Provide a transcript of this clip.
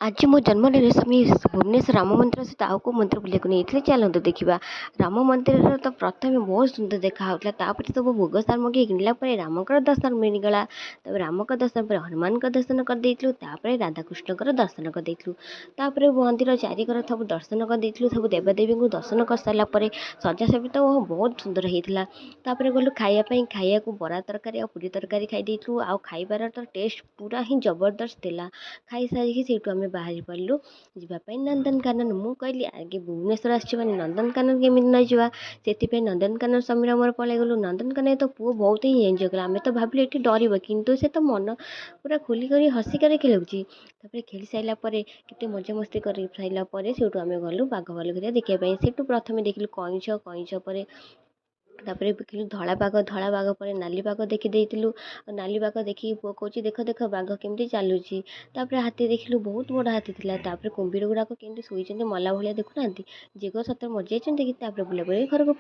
आज मो जन्मदिन समय भुवनेश्वर राम मंदिर सहित आउ को मंदिर बुलिया नहीं चलते देखा राम मंदिर तो प्रथम बहुत सुंदर देखा तापर सब भोग सामग्री किनला राम दर्शन मिलगला राम दर्शन पर हनुमान दर्शन करदेपर राधाकृष्ण दर्शन करदेपर मंदिर चारिकर सब दर्शन करदेलु सब देवदेवी को दर्शन कर सारापर सजासजी तो बहुत सुंदर होता गलु खायापी खाया बरा तरकारी आ पूरी तरकारी खाई आउ खाइबार तो टेस्ट पूरा ही जबरदस्त थिला। खाई सारिकी सेठू आम बाहरी पड़ू जावाई नंदनकानन मु कहली आगे भुवनेश्वर आसने नंदनकानन केमी न जावा से नंदनकानन समीर मोर पलि गलु नंदनकानन तो पुओ बहुत ही एंजय कला आम तो भाविलु ये डर किंतु से तो मन पूरा खोलिक हसिकार खेलुची खेली सारापर केते मजामस्ती कर सारापर से आम गलु बाघ भालू देखा से प्रथम देखिलु कईंछ कईंछ पर तापर देखिलु धला बाघ पर नाली बाघ देखी नाली बाघ देखी पुओ कौच देख देख बाघ केमती चलुची तापर हाथी देखिलु बहुत बड़ हाथी थिला तापर कुंभीर गुड़ाक केमती शोइचंती मला भलिया देखुना जेग सतर मर जाइछंती कि तापर बुला बुली घर को